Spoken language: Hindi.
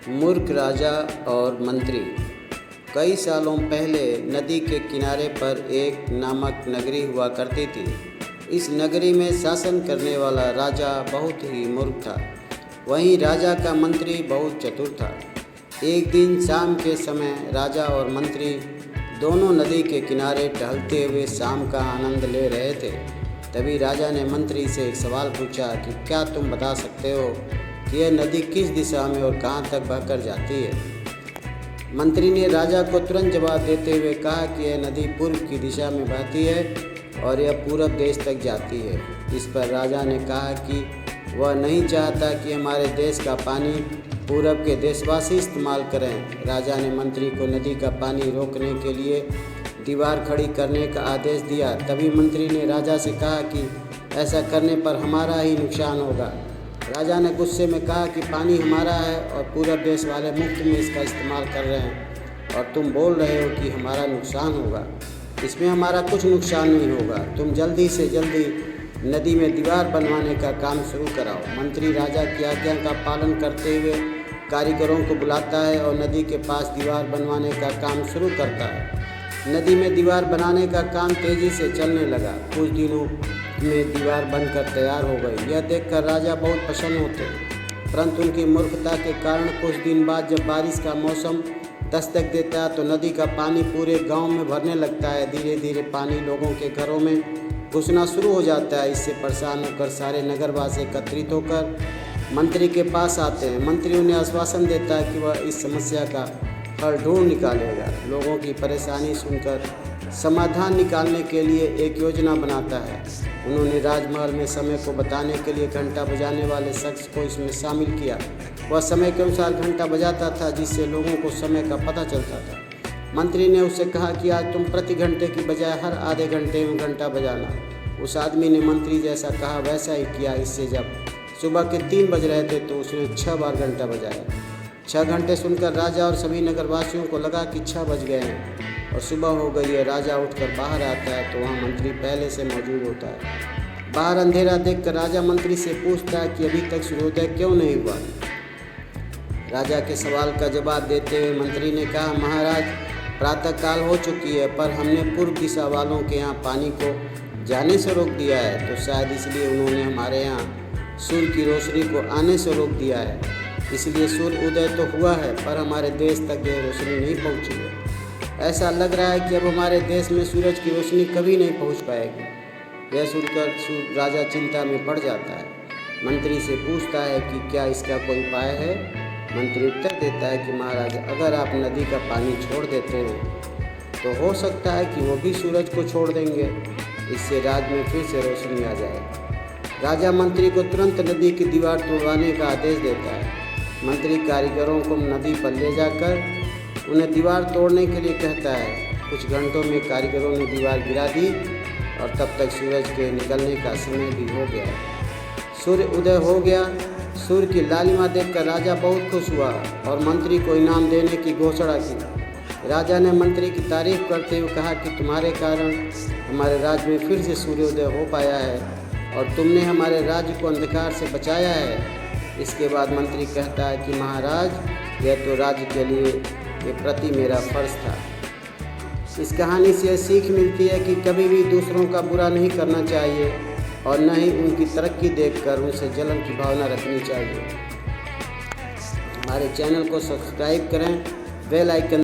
मूर्ख राजा और मंत्री। कई सालों पहले नदी के किनारे पर एक नामक नगरी हुआ करती थी। इस नगरी में शासन करने वाला राजा बहुत ही मूर्ख था। वहीं राजा का मंत्री बहुत चतुर था। एक दिन शाम के समय राजा और मंत्री दोनों नदी के किनारे टहलते हुए शाम का आनंद ले रहे थे। तभी राजा ने मंत्री से एक सवाल पूछा कि क्या तुम बता सकते हो कि यह नदी किस दिशा में और कहाँ तक बहकर जाती है। मंत्री ने राजा को तुरंत जवाब देते हुए कहा कि यह नदी पूर्व की दिशा में बहती है और यह पूरब देश तक जाती है। इस पर राजा ने कहा कि वह नहीं चाहता कि हमारे देश का पानी पूरब के देशवासी इस्तेमाल करें। राजा ने मंत्री को नदी का पानी रोकने के लिए दीवार खड़ी करने का आदेश दिया। तभी मंत्री ने राजा से कहा कि ऐसा करने पर हमारा ही नुकसान होगा। राजा ने गुस्से में कहा कि पानी हमारा है और पूरब देश वाले मुफ्त में इसका इस्तेमाल कर रहे हैं और तुम बोल रहे हो कि हमारा नुकसान होगा। इसमें हमारा कुछ नुकसान नहीं होगा। तुम जल्दी से जल्दी नदी में दीवार बनवाने का काम शुरू कराओ। मंत्री राजा की आज्ञा का पालन करते हुए कारीगरों को बुलाता है और नदी के पास दीवार बनवाने का काम शुरू करता है। नदी में दीवार बनाने का काम तेज़ी से चलने लगा। कुछ दिनों में दीवार बनकर तैयार हो गई। यह देखकर राजा बहुत प्रसन्न होते, परंतु उनकी मूर्खता के कारण कुछ दिन बाद जब बारिश का मौसम दस्तक देता है तो नदी का पानी पूरे गांव में भरने लगता है। धीरे धीरे पानी लोगों के घरों में घुसना शुरू हो जाता है। इससे परेशान होकर सारे नगरवासी एकत्रित होकर मंत्री के पास आते हैं। मंत्री उन्हें आश्वासन देता है कि वह इस समस्या का हल ढूंढ निकालेगा। लोगों की परेशानी सुनकर समाधान निकालने के लिए एक योजना बनाता है। उन्होंने राजमहल में समय को बताने के लिए घंटा बजाने वाले शख्स को इसमें शामिल किया। वह समय के अनुसार घंटा बजाता था, जिससे लोगों को समय का पता चलता था। मंत्री ने उससे कहा कि आज तुम प्रति घंटे की बजाय हर आधे घंटे में घंटा बजाना। उस आदमी ने मंत्री जैसा कहा वैसा ही किया। इससे जब सुबह के 3 बज रहे थे तो उसने 6 बार घंटा बजाया। 6 घंटे सुनकर राजा और सभी नगरवासियों को लगा कि 6 बज गए हैं और सुबह हो गई है। राजा उठकर बाहर आता है तो वहाँ मंत्री पहले से मौजूद होता है। बाहर अंधेरा देखकर राजा मंत्री से पूछता है कि अभी तक सूर्योदय क्यों नहीं हुआ। राजा के सवाल का जवाब देते हुए मंत्री ने कहा, महाराज, प्रातःकाल हो चुकी है पर हमने पूर्व दिशा वालों के यहाँ पानी को जाने से रोक दिया है, तो शायद इसलिए उन्होंने हमारे यहाँ सूर्य की रोशनी को आने से रोक दिया है। इसलिए सूर्य उदय तो हुआ है पर हमारे देश तक यह रोशनी नहीं पहुँची है। ऐसा लग रहा है कि अब हमारे देश में सूरज की रोशनी कभी नहीं पहुंच पाएगी। यह सुनकर राजा चिंता में पड़ जाता है। मंत्री से पूछता है कि क्या इसका कोई उपाय है। मंत्री उत्तर देता है कि महाराज, अगर आप नदी का पानी छोड़ देते हैं तो हो सकता है कि वो भी सूरज को छोड़ देंगे। इससे राज्य में फिर से रोशनी आ जाएगी। राजा मंत्री को तुरंत नदी की दीवार तोड़वाने का आदेश देता है। मंत्री कारीगरों को नदी पर ले जाकर उन्हें दीवार तोड़ने के लिए कहता है। कुछ घंटों में कारीगरों ने दीवार गिरा दी और तब तक सूरज के निकलने का समय भी हो गया। सूर्य उदय हो गया। सूर्य की लालिमा देखकर राजा बहुत खुश हुआ और मंत्री को इनाम देने की घोषणा की। राजा ने मंत्री की तारीफ करते हुए कहा कि तुम्हारे कारण हमारे राज्य में फिर से सूर्योदय हो पाया है और तुमने हमारे राज्य को अंधकार से बचाया है। इसके बाद मंत्री कहता है कि महाराज, यह तो राज्य के लिए के प्रति मेरा फर्ज था। इस कहानी से सीख मिलती है कि कभी भी दूसरों का बुरा नहीं करना चाहिए और न ही उनकी तरक्की देखकर उनसे जलन की भावना रखनी चाहिए। हमारे चैनल को सब्सक्राइब करें, बेल आइकन